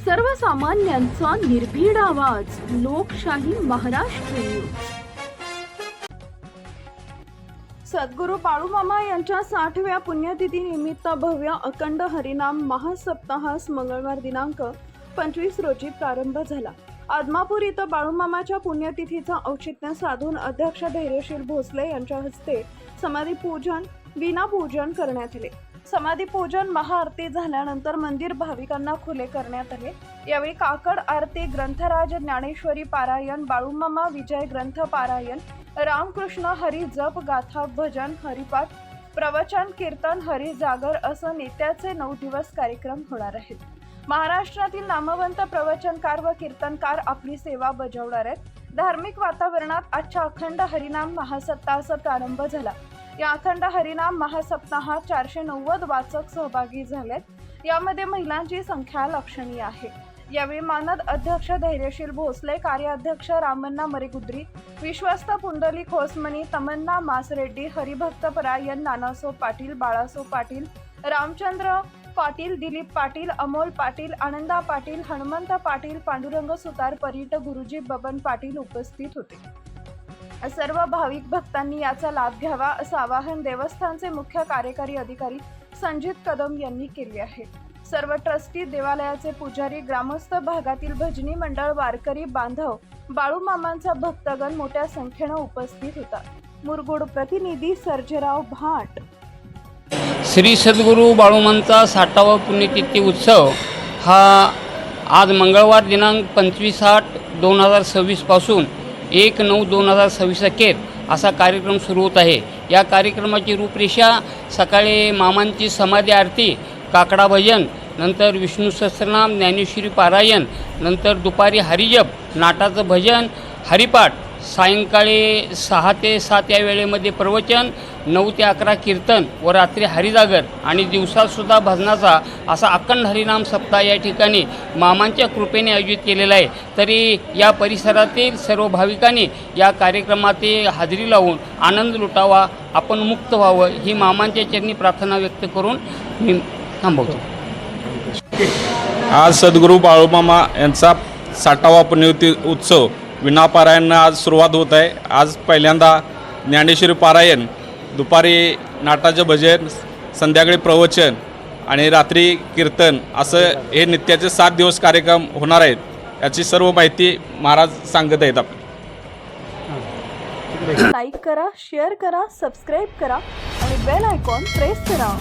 सर्वसामान्यांचा निर्भीड आवाज, लोकशाही महाराष्ट्र न्यूज। सद्गुरू बाळूमामा यांच्या 60व्या पुण्यतिथी निमित्त भव्य अखंड हरिनाम महासप्ताहास मंगळवार दिनांक 25 रोजी प्रारंभ झाला। आदमापूर इथं बाळूमामाच्या पुण्यतिथीचा औचित्य साधून अध्यक्ष धैर्यशील भोसले यांच्या हस्ते समाधी पूजन, वीणा पूजन करण्यात आले। समाधी पूजन महाआरती झाल्यानंतर मंदिर भाविकांना खुले करण्यात आले। यावेळी काकड आरती, ग्रंथराज ज्ञानेश्वरी पारायण, बाळूमामा विजय ग्रंथ पारायण, रामकृष्ण हरी जप गाथा, भजन, हरिपाठ, प्रवचन, कीर्तन, हरी जागर असं नित्याचे 9 दिवस कार्यक्रम होणार आहेत। महाराष्ट्रातील नामवंत प्रवचनकार व कीर्तनकार आपली सेवा बजावणार आहेत। धार्मिक वातावरणात आजच्या अखंड हरिनाम महासप्ताहाचा प्रारंभ झाला। या अखंड हरिनाम महासप्ताहात 490 वाचक सहभागी झालेत। यामध्ये महिलांची संख्या लक्षणीय आहे। यावेळी मानद अध्यक्ष धैर्यशील भोसले, कार्याध्यक्ष रामण्णा मरेगुद्री, विश्वस्त पुंडलिक होसमनी, तमन्ना मासरेड्डी, हरिभक्त परायण, नानासो पाटील, बाळासो पाटील, रामचंद्र पाटील, दिलीप पाटील, अमोल पाटील, आनंदा पाटील, हनुमंत पाटील, पांडुरंग सुतार, परीट गुरुजी, बबन पाटील उपस्थित होते। सर्व भाविक भक्तांनी याचा लाभ घ्यावा असं आवाहन देवस्थानचे मुख्य कार्यकारी अधिकारी संजित कदम यांनी केले आहे। सर्व ट्रस्टी, देवालयाचे पुजारी, ग्रामस्थ, भागातील भजनी मंडळ, वारकरी बांधव, बाळूमामांचा भक्तगण मोठ्या संख्येने उपस्थित होता। मुरगुड प्रतिनिधी सर्जेराव भाट। श्री सद्गुरू बाळूमामांचा 60वा पुण्यतिथी उत्सव हा आज मंगळवार दिनांक 25/8/2026 पासून 1/9/2026 अखेर असा कार्यक्रम सुरू होत आहे। या कार्यक्रमाची रूपरेषा सकाळी मामांची समाधी आरती, काकडा भजन, नंतर विष्णू सहस्त्रनाम, ज्ञानेश्वरी पारायण, नंतर दुपारी हरिजप, नाटाचं भजन, हरिपाठ, सायंकाळी 6 ते 7 या वेळेमध्ये प्रवचन, 9 ते 11 कीर्तन व रात्री हरिजागर आणि दिवसातसुद्धा भजनाचा असा अखंड हरिनाम सप्ताह या ठिकाणी मामांच्या कृपेने आयोजित केलेला आहे। तरी या परिसरातील सर्व भाविकांनी या कार्यक्रमात हजेरी लावून आनंद लुटावा, आपण मुक्त व्हावं ही मामांच्या चरणी प्रार्थना व्यक्त करून मी थांबवतो। आज सद्गुरू बाळूमामा यांचा 60वा पुण्यतिथी उत्सव विणापारायण आज सुरुवात होत आहे। आज पहिल्यांदा ज्ञानेश्वरी पारायण, दुपारी नाटाचं भजन, संध्याकाळी प्रवचन आणि रात्री कीर्तन असं हे नित्याचे 7 दिवस कार्यक्रम होणार आहेत। याची सर्व माहिती महाराज सांगत आहेत। लाईक करा, शेअर करा, सबस्क्राईब करा आणि बेल आयकॉन प्रेस करा।